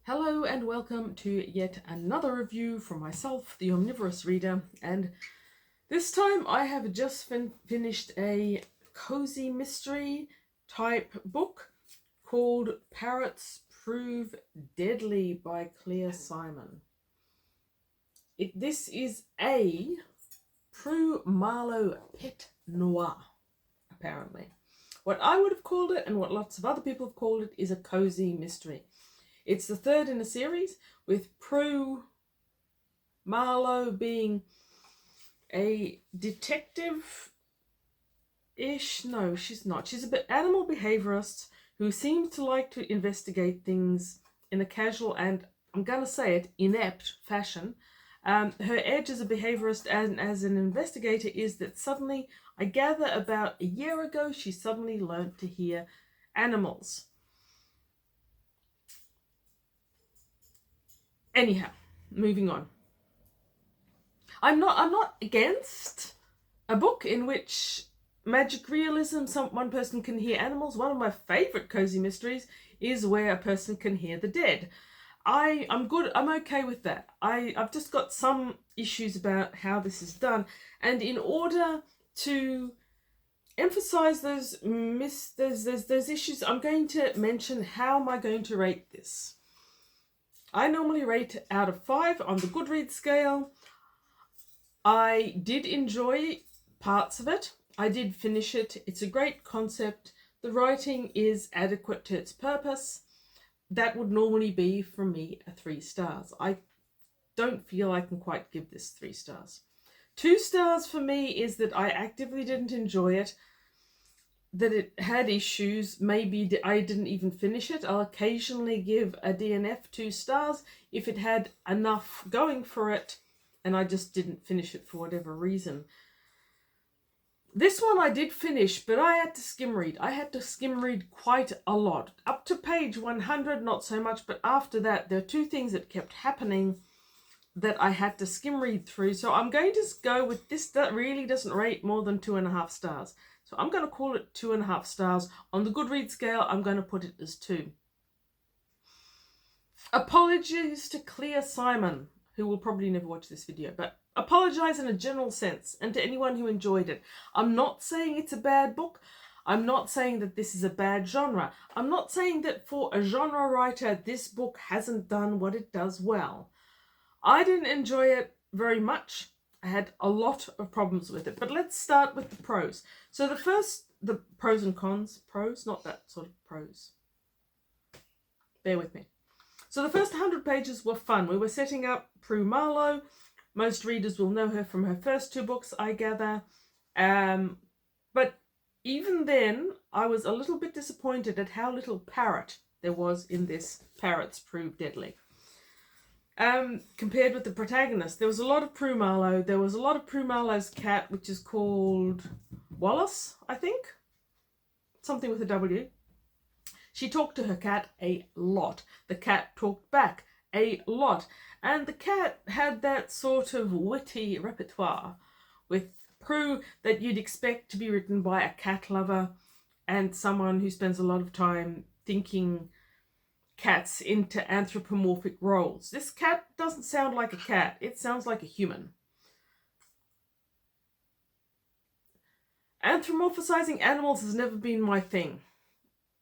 Hello and welcome to yet another review from myself, the Omnivorous Reader, and this time I have just finished a cozy mystery type book called Parrots Prove Deadly by Clea Simon. This is a Prue Marlowe pet noir, apparently. What I would have called it and what lots of other people have called it is a cozy mystery. It's the third in a series, with Prue Marlowe being a detective-ish. No, she's not. She's a bit animal behaviorist who seems to like to investigate things in a casual and, I'm going to say it, inept fashion. Her edge as a behaviorist and as an investigator is that suddenly, I gather about a year ago, she suddenly learnt to hear animals. Anyhow, moving on. I'm not against a book in which magic realism, one person can hear animals. One of my favourite cozy mysteries is where a person can hear the dead. I'm okay with that. I've just got some issues about how this is done, and in order to emphasize those issues, I'm going to mention how am I going to rate this. I normally rate out of 5 on the Goodreads scale. I did enjoy parts of it. I did finish it. It's a great concept. The writing is adequate to its purpose. That would normally be, from me, a 3 stars. I don't feel I can quite give this 3 stars. 2 stars for me is that I actively didn't enjoy it, that it had issues. Maybe I didn't even finish it. I'll occasionally give a DNF 2 stars if it had enough going for it and I just didn't finish it for whatever reason. This one I did finish, but I had to skim read. I had to skim read quite a lot. Up to page 100, not so much, but after that, there are 2 things that kept happening that I had to skim read through. So I'm going to go with this. That really doesn't rate more than 2.5 stars. So I'm going to call it 2.5 stars. On the Goodreads scale, I'm going to put it as 2. Apologies to Clea Simon, who will probably never watch this video, but apologise in a general sense, and to anyone who enjoyed it. I'm not saying it's a bad book. I'm not saying that this is a bad genre. I'm not saying that for a genre writer, this book hasn't done what it does well. I didn't enjoy it very much. I had a lot of problems with it, but let's start with the pros. So the pros and cons. Pros, not that sort of pros. Bear with me. So the first 100 pages were fun. We were setting up Prue Marlowe. Most readers will know her from her first 2 books, I gather. But even then, I was a little bit disappointed at how little parrot there was in this Parrots Prove Deadly. Compared with the protagonist, there was a lot of Prue Marlowe. There was a lot of Prue Marlowe's cat, which is called Wallace, I think. Something with a W. She talked to her cat a lot. The cat talked back a lot. And the cat had that sort of witty repertoire with Prue that you'd expect to be written by a cat lover and someone who spends a lot of time thinking cats into anthropomorphic roles. This cat doesn't sound like a cat. It sounds like a human. Anthropomorphizing animals has never been my thing.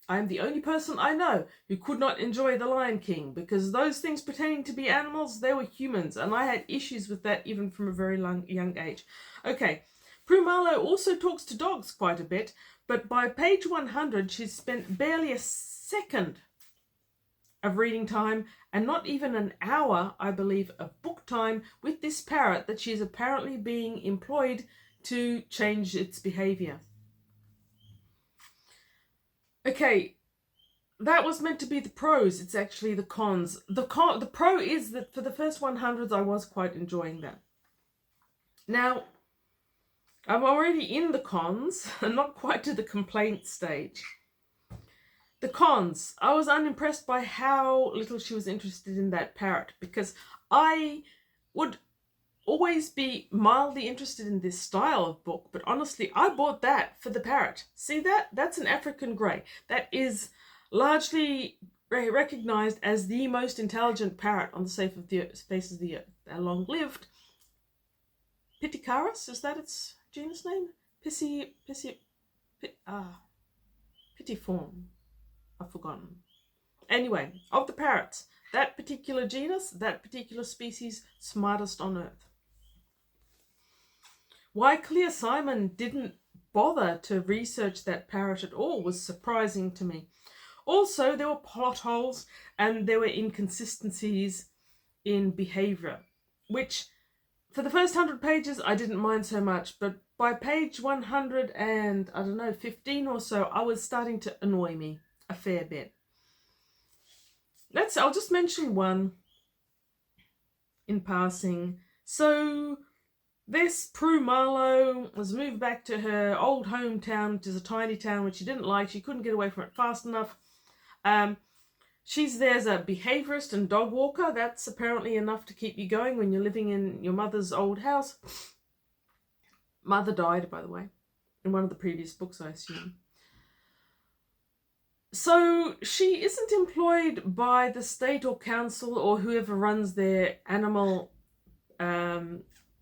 I'm the only person I know who could not enjoy The Lion King, because those things pretending to be animals, they were humans, and I had issues with that even from a very young age. Okay, Prue Marlowe also talks to dogs quite a bit, but by page 100 she's spent barely a second of reading time and not even an hour, I believe, of book time with this parrot that she's apparently being employed to change its behaviour. Okay, that was meant to be the pros. It's actually the cons. The pro is that for the first 100s, I was quite enjoying that. Now, I'm already in the cons, and not quite to the complaint stage. The cons. I was unimpressed by how little she was interested in that parrot, because I would always be mildly interested in this style of book, but honestly, I bought that for the parrot. See that? That's an African grey. That is largely recognised as the most intelligent parrot on the face of the earth. They're long-lived. Pitcairus, is that its genus name? Pitiform. I've forgotten. Anyway, of the parrots, that particular genus, that particular species, smartest on earth. Why Clea Simon didn't bother to research that parrot at all was surprising to me. Also, there were plot holes and there were inconsistencies in behaviour, which for the first 100 pages I didn't mind so much, but by page 115 or so, I was starting to annoy me a fair bit. I'll just mention one in passing. So this Prue Marlowe was moved back to her old hometown, which is a tiny town which she didn't like. She couldn't get away from it fast enough. She's there as a behaviourist and dog walker. That's apparently enough to keep you going when you're living in your mother's old house. Mother died, by the way, in one of the previous books, I assume. So she isn't employed by the state or council or whoever runs their animal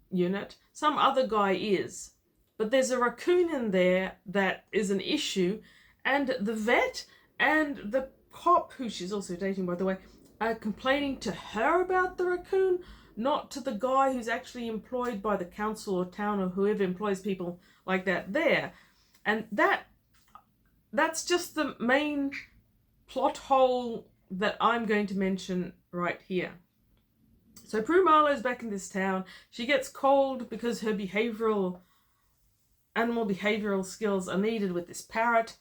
unit. Some other guy is. But there's a raccoon in there that is an issue, and the vet and the cop, who she's also dating, by the way, are complaining to her about the raccoon, not to the guy who's actually employed by the council or town or whoever employs people like that there. And that's just the main plot hole that I'm going to mention right here. So Prue Marlowe's back in this town. She gets cold because her animal behavioural skills are needed with this parrot.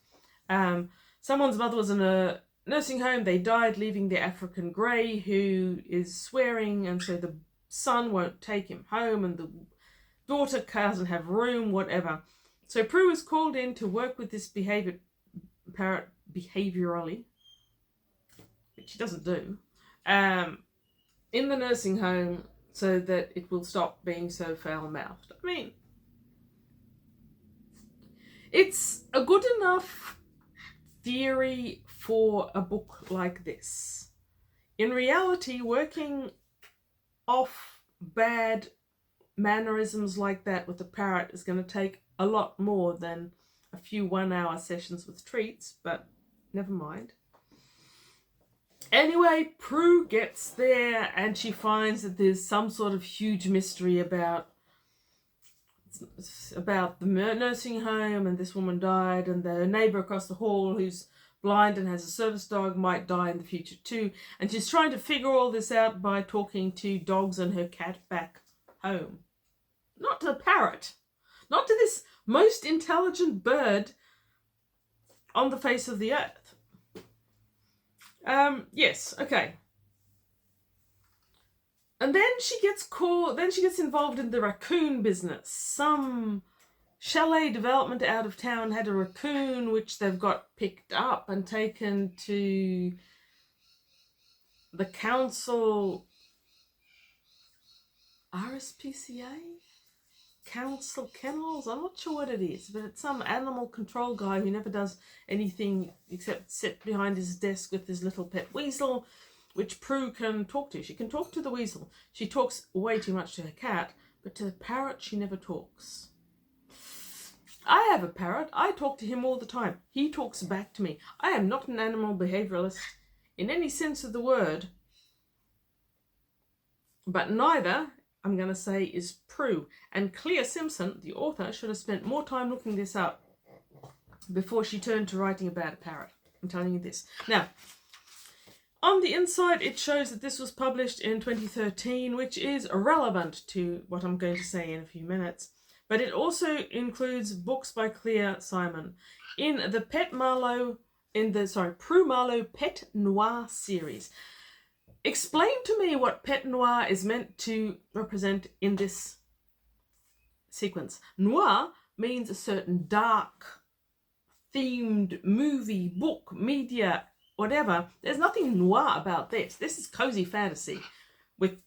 Someone's mother was in a nursing home. They died, leaving the African grey, who is swearing, and so the son won't take him home, and the daughter doesn't have room, whatever. So Prue is called in to work with this parrot behaviourally, which she doesn't do, in the nursing home so that it will stop being so foul-mouthed. I mean, it's a good enough theory for a book like this. In reality, working off bad mannerisms like that with a parrot is going to take a lot more than a few 1-hour sessions with treats, but never mind. Anyway, Prue gets there and she finds that there's some sort of huge mystery about the nursing home, and this woman died, and the neighbour across the hall who's blind and has a service dog might die in the future too. And she's trying to figure all this out by talking to dogs and her cat back home. Not to the parrot. Not to this most intelligent bird on the face of the earth. Yes, okay. And then she gets involved in the raccoon business. Some chalet development out of town had a raccoon which they've got picked up and taken to the council RSPCA? Council Kennels? I'm not sure what it is, but it's some animal control guy who never does anything except sit behind his desk with his little pet weasel, which Prue can talk to. She can talk to the weasel. She talks way too much to her cat, but to the parrot she never talks. I have a parrot. I talk to him all the time. He talks back to me. I am not an animal behaviouralist in any sense of the word, but neither, I'm going to say, is Prue. And Clea Simon, the author, should have spent more time looking this up before she turned to writing about a parrot. I'm telling you this. Now, on the inside, it shows that this was published in 2013, which is irrelevant to what I'm going to say in a few minutes. But it also includes books by Clea Simon. In the Prue Marlowe Pet Noir series. Explain to me what Pet Noir is meant to represent in this sequence. Noir means a certain dark themed movie, book, media, whatever. There's nothing noir about this. This is cozy fantasy with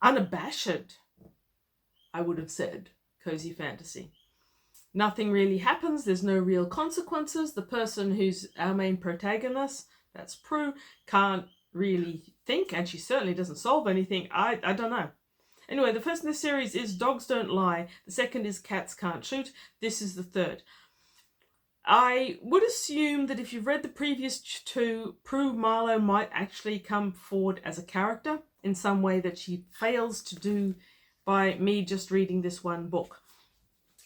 unabashed, I would have said, cozy fantasy. Nothing really happens. There's no real consequences. The person who's our main protagonist, That's Prue. Can't really think, and she certainly doesn't solve anything. I don't know. Anyway, the first in this series is Dogs Don't Lie. The second is Cats Can't Shoot. This is the third. I would assume that if you've read the previous two, Prue Marlowe might actually come forward as a character in some way that she fails to do by me just reading this one book.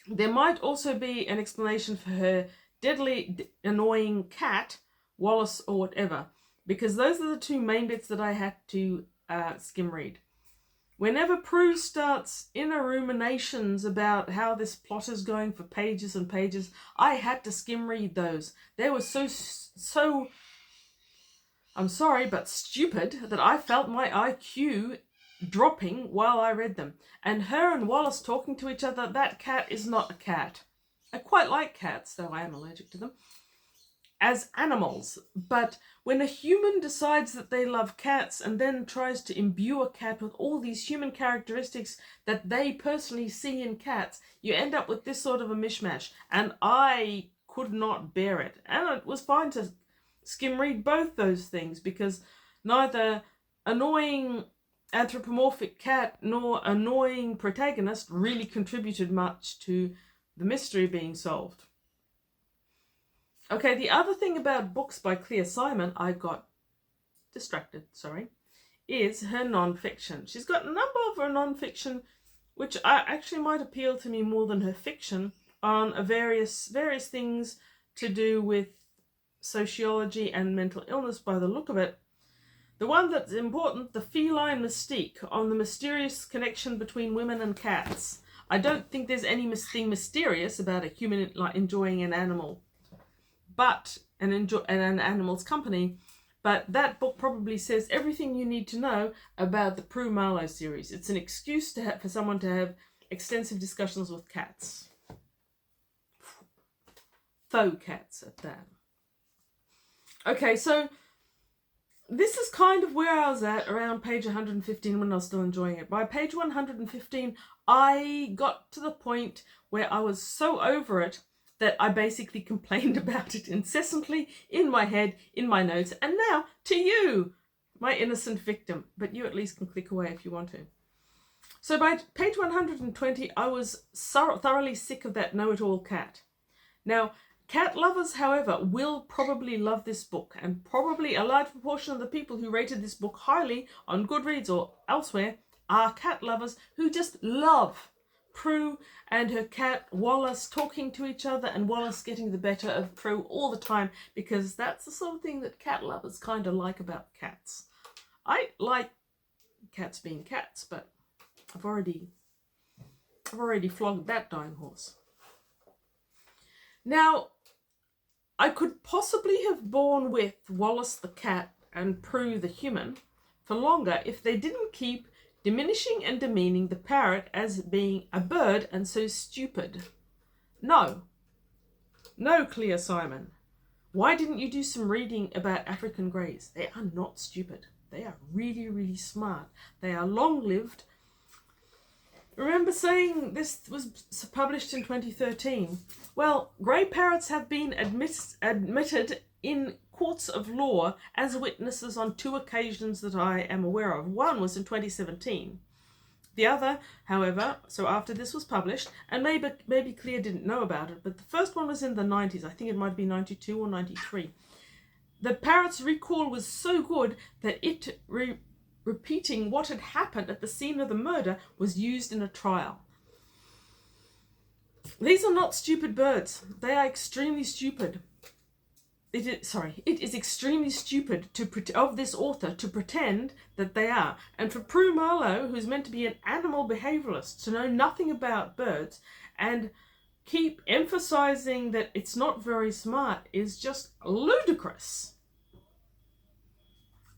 There might also be an explanation for her deadly annoying cat, Wallace or whatever, because those are the two main bits that I had to skim read. Whenever Prue starts inner ruminations about how this plot is going for pages and pages, I had to skim read those. They were so, I'm sorry, but stupid that I felt my IQ dropping while I read them. And her and Wallace talking to each other, that cat is not a cat. I quite like cats, though I am allergic to them, as animals. But when a human decides that they love cats and then tries to imbue a cat with all these human characteristics that they personally see in cats, you end up with this sort of a mishmash. And I could not bear it. And it was fine to skim read both those things, because neither annoying anthropomorphic cat nor annoying protagonist really contributed much to the mystery being solved. Okay, the other thing about books by Clea Simon, I got distracted, is her non-fiction. She's got a number of her non-fiction which actually might appeal to me more than her fiction, on various things to do with sociology and mental illness by the look of it. The one that's important, the feline mystique, on the mysterious connection between women and cats. I don't think there's anything mysterious about a human enjoying an animal, but an animal's company. But that book probably says everything you need to know about the Prue Marlowe series. It's an excuse for someone to have extensive discussions with cats. Faux cats at that. Okay, so this is kind of where I was at around page 115 when I was still enjoying it. By page 115, I got to the point where I was so over it that I basically complained about it incessantly in my head, in my notes, and now to you, my innocent victim. But you at least can click away if you want to. So by page 120, I was thoroughly sick of that know-it-all cat. Now, cat lovers, however, will probably love this book, and probably a large proportion of the people who rated this book highly on Goodreads or elsewhere are cat lovers who just love Prue and her cat Wallace talking to each other, and Wallace getting the better of Prue all the time, because that's the sort of thing that cat lovers kind of like about cats. I like cats being cats, but I've already flogged that dying horse. Now, I could possibly have borne with Wallace the cat and Prue the human for longer if they didn't keep diminishing and demeaning the parrot as being a bird and so stupid. No, Clea Simon. Why didn't you do some reading about African greys? They are not stupid. They are really, really smart. They are long-lived. Remember saying this was published in 2013? Well, grey parrots have been admitted in courts of law as witnesses on 2 occasions that I am aware of. One was in 2017. The other, however, so after this was published, and maybe Clea didn't know about it, but the first one was in the 90s. I think it might be 92 or 93. The parrot's recall was so good that it repeating what had happened at the scene of the murder was used in a trial. These are not stupid birds. They are extremely stupid. It is extremely stupid of this author to pretend that they are. And for Prue Marlowe, who's meant to be an animal behavioralist, to know nothing about birds and keep emphasizing that it's not very smart is just ludicrous.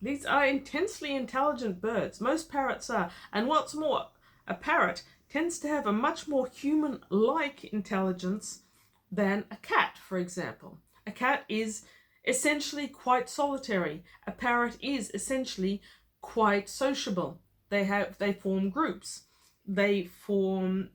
These are intensely intelligent birds. Most parrots are. And what's more, a parrot tends to have a much more human-like intelligence than a cat, for example. A cat is essentially quite solitary. A parrot is essentially quite sociable. They form groups. They form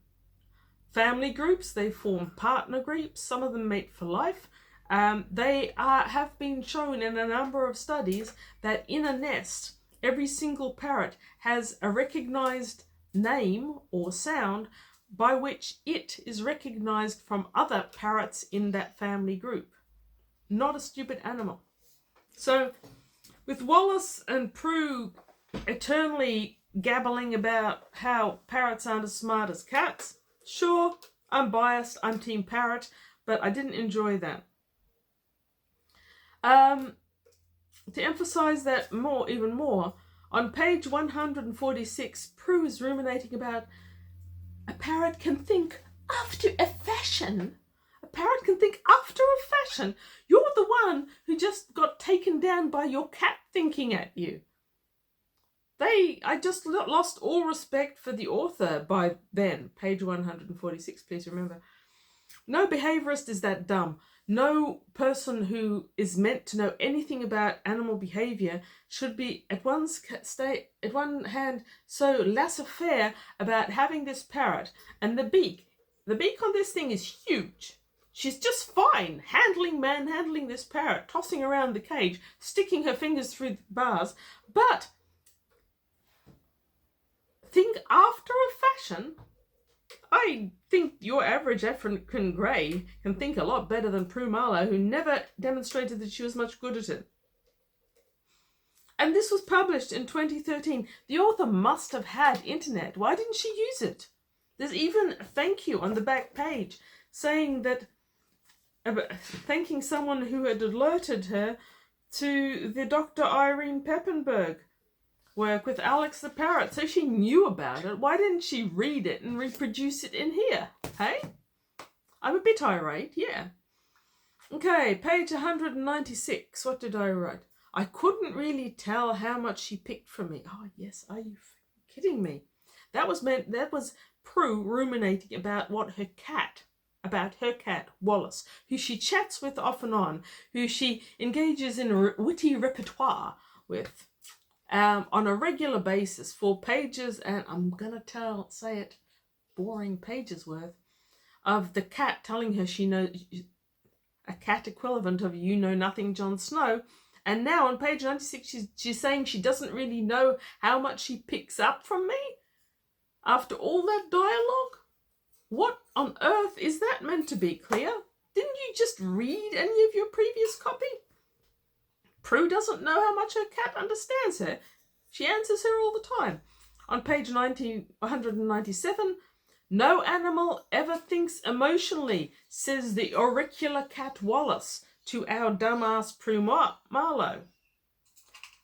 family groups. They form partner groups. Some of them mate for life. They have been shown in a number of studies that in a nest, every single parrot has a recognized name or sound by which it is recognized from other parrots in that family group. Not a stupid animal. So, with Wallace and Prue eternally gabbling about how parrots aren't as smart as cats, sure, I'm biased, I'm Team Parrot, but I didn't enjoy that. To emphasize that even more, on page 146, Prue is ruminating about a parrot can think after a fashion. A parrot can think after a fashion. You're the one who just got taken down by your cat thinking at you. I just lost all respect for the author by then. Page 146, please remember. No behaviorist is that dumb. No person who is meant to know anything about animal behavior should be at one hand so laissez-faire about having this parrot. And the beak on this thing is huge. She's just fine manhandling this parrot, tossing around the cage, sticking her fingers through the bars. But think after a fashion. I think your average African grey can think a lot better than Prue Marlowe, who never demonstrated that she was much good at it. And this was published in 2013. The author must have had internet. Why didn't she use it? There's even a thank you on the back page saying that, thanking someone who had alerted her to the Dr. Irene Peppenberg work with Alex the Parrot, so she knew about it. Why didn't she read it and reproduce it in here? Hey? I'm a bit irate, yeah. Okay, page 196. What did I write? I couldn't really tell how much she picked from me. Oh, yes, are you kidding me? That was Prue ruminating about her cat, Wallace, who she chats with off and on, who she engages in a witty repertoire with. On a regular basis for pages, and I'm gonna say it, boring pages worth, of the cat telling her she knows, a cat equivalent of you know nothing, Jon Snow. And now on page 96, she's saying she doesn't really know how much she picks up from me after all that dialogue. What on earth is that meant to be, Clea? Didn't you just read any of your previous copy? Prue doesn't know how much her cat understands her. She answers her all the time. On page 197, no animal ever thinks emotionally, says the auricular cat Wallace to our dumbass Prue Marlowe.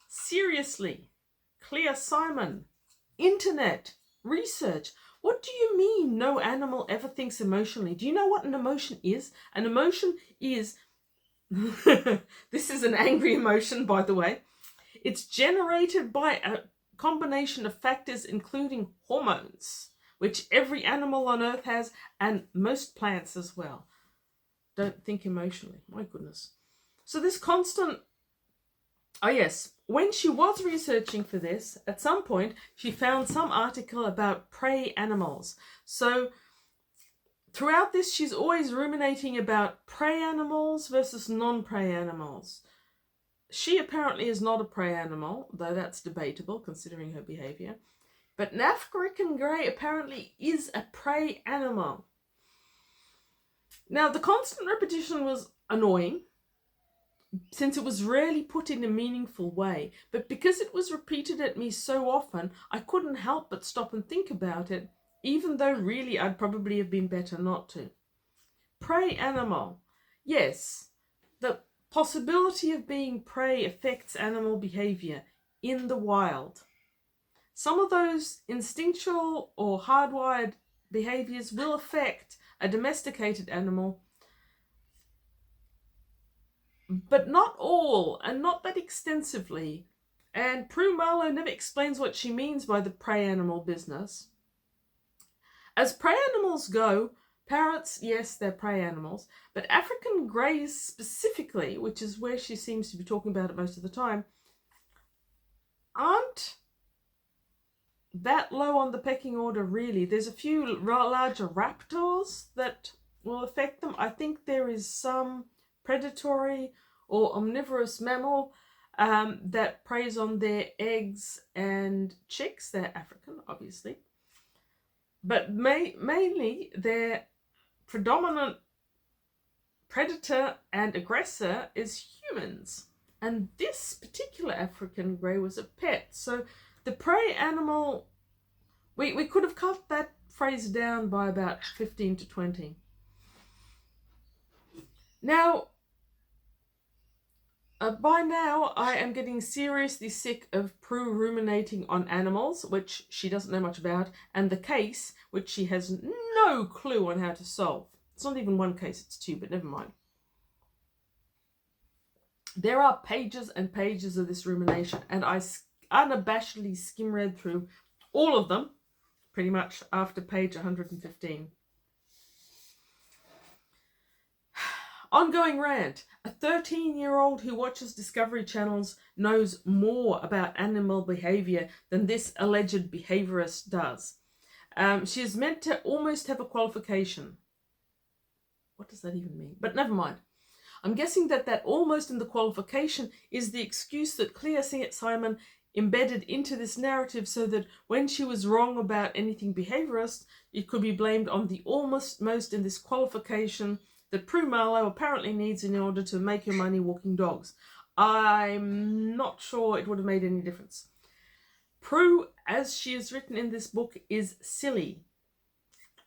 Seriously, Clea Simon, internet, research. What do you mean no animal ever thinks emotionally? Do you know what an emotion is? An emotion is... This is an angry emotion, by the way. It's generated by a combination of factors including hormones, which every animal on Earth has, and most plants as well. Don't think emotionally. My goodness. So this constant... Oh yes, when she was researching for this, at some point, she found some article about prey animals. So throughout this, she's always ruminating about prey animals versus non-prey animals. She apparently is not a prey animal, though that's debatable considering her behavior. But an African grey apparently is a prey animal. Now, the constant repetition was annoying, since it was rarely put in a meaningful way. But because it was repeated at me so often, I couldn't help but stop and think about it, even though really I'd probably have been better not to. Prey animal. Yes, the possibility of being prey affects animal behavior in the wild. Some of those instinctual or hardwired behaviors will affect a domesticated animal, but not all, and not that extensively. And Prue Marlowe never explains what she means by the prey animal business. As prey animals go, parrots, yes, they're prey animals, but African greys specifically, which is where she seems to be talking about it most of the time, aren't that low on the pecking order, really. There's a few larger raptors that will affect them. I think there is some predatory or omnivorous mammal that preys on their eggs and chicks. They're African, obviously. But mainly their predominant predator and aggressor is humans. And this particular African grey was a pet. So the prey animal, we could have cut that phrase down by about 15 to 20. Now, by now, I am getting seriously sick of Prue ruminating on animals, which she doesn't know much about, and the case, which she has no clue on how to solve. It's not even one case, it's two, but never mind. There are pages and pages of this rumination, and I unabashedly skim-read through all of them, pretty much, after page 115. Ongoing rant. A 13-year-old who watches Discovery channels knows more about animal behaviour than this alleged behaviourist does. She is meant to almost have a qualification. What does that even mean? But never mind. I'm guessing that almost in the qualification is the excuse that Clea Simon embedded into this narrative so that when she was wrong about anything behaviourist, it could be blamed on the almost most in this qualification that Prue Marlowe apparently needs in order to make her money walking dogs. I'm not sure it would have made any difference. Prue, as she is written in this book, is silly.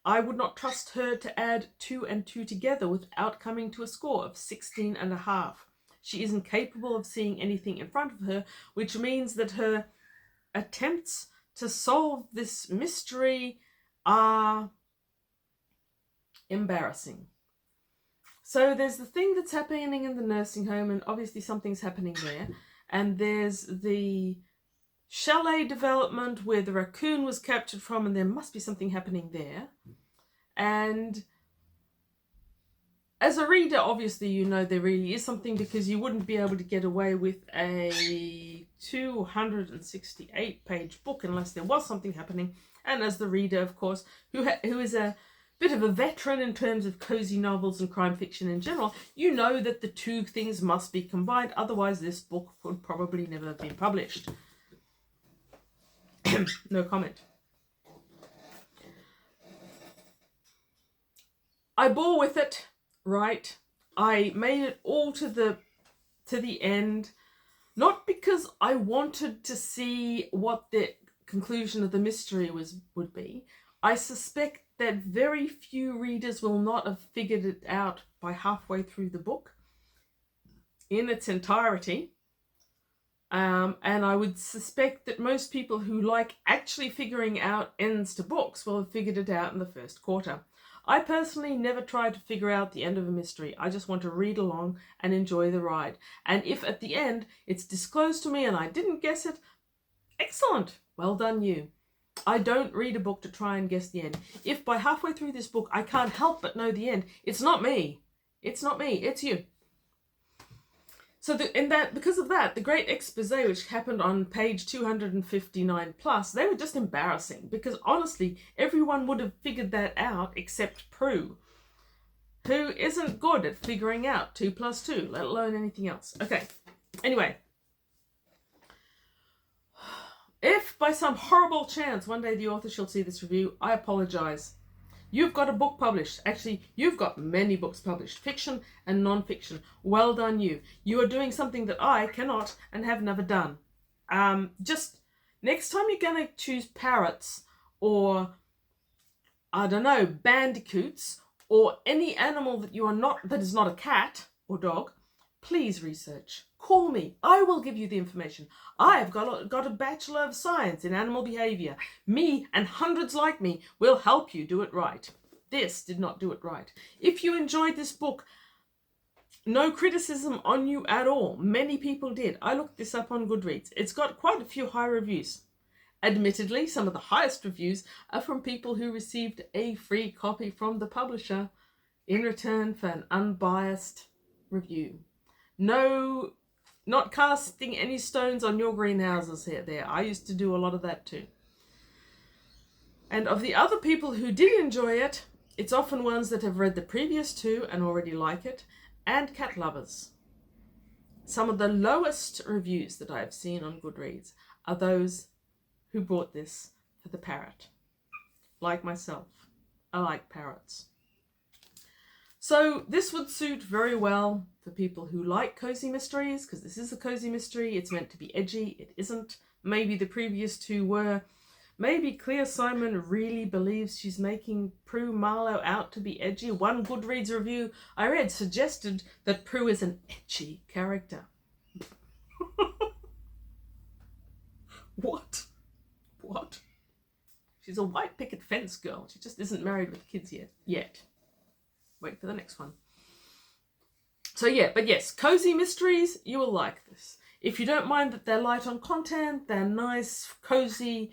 I would not trust her to add 2 and 2 together without coming to a score of 16.5. She isn't capable of seeing anything in front of her, which means that her attempts to solve this mystery are embarrassing. So there's the thing that's happening in the nursing home, and obviously something's happening there. And there's the chalet development where the raccoon was captured from, and there must be something happening there. And as a reader, obviously, you know there really is something, because you wouldn't be able to get away with a 268-page book unless there was something happening. And as the reader, of course, who is a bit of a veteran in terms of cozy novels and crime fiction in general, you know that the two things must be combined. Otherwise, this book would probably never have been published. No comment. I bore with it, right? I made it all to the end, not because I wanted to see what the conclusion of the mystery would be. I suspect that very few readers will not have figured it out by halfway through the book in its entirety. And I would suspect that most people who like actually figuring out ends to books will have figured it out in the first quarter. I personally never try to figure out the end of a mystery. I just want to read along and enjoy the ride. And if at the end it's disclosed to me and I didn't guess it, excellent. Well done you. I don't read a book to try and guess the end. If by halfway through this book I can't help but know the end, it's not me. It's not me, it's you. So because of that, the great expose which happened on page 259 plus, they were just embarrassing, because honestly, everyone would have figured that out except Prue, who isn't good at figuring out 2 plus 2, let alone anything else. Okay, anyway. If by some horrible chance one day the author shall see this review, I apologise. You've got a book published. Actually, you've got many books published, fiction and non-fiction. Well done you. You are doing something that I cannot and have never done. Just next time you're going to choose parrots or, I don't know, bandicoots or any animal that is not a cat or dog, please research. Call me. I will give you the information. I've got a Bachelor of Science in Animal Behaviour. Me and hundreds like me will help you do it right. This did not do it right. If you enjoyed this book, no criticism on you at all. Many people did. I looked this up on Goodreads. It's got quite a few high reviews. Admittedly, some of the highest reviews are from people who received a free copy from the publisher in return for an unbiased review. No, not casting any stones on your greenhouses here. There, I used to do a lot of that too. And of the other people who did enjoy it, it's often ones that have read the previous two and already like it, and cat lovers. Some of the lowest reviews that I've seen on Goodreads are those who bought this for the parrot. Like myself, I like parrots. So this would suit very well for people who like cozy mysteries, because this is a cozy mystery. It's meant to be edgy. It isn't. Maybe the previous two were. Maybe Clea Simon really believes she's making Prue Marlowe out to be edgy. One Goodreads review I read suggested that Prue is an edgy character. What? She's a white picket fence girl. She just isn't married with kids yet. Wait for the next one. So yeah, but yes, cozy mysteries, you will like this. If you don't mind that they're light on content, they're nice, cozy,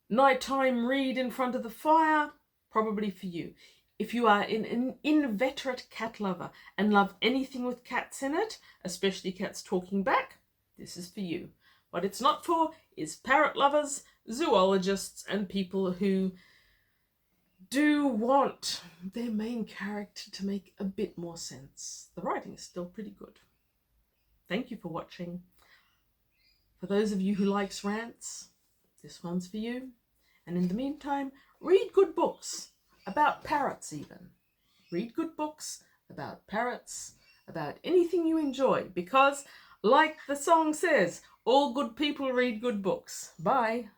nighttime read in front of the fire, probably for you. If you are an inveterate cat lover and love anything with cats in it, especially cats talking back, this is for you. What it's not for is parrot lovers, zoologists, and people who do want their main character to make a bit more sense. The writing is still pretty good. Thank you for watching. For those of you who likes rants, this one's for you. And in the meantime, read good books about parrots even. Read good books about parrots, about anything you enjoy, because like the song says, all good people read good books. Bye.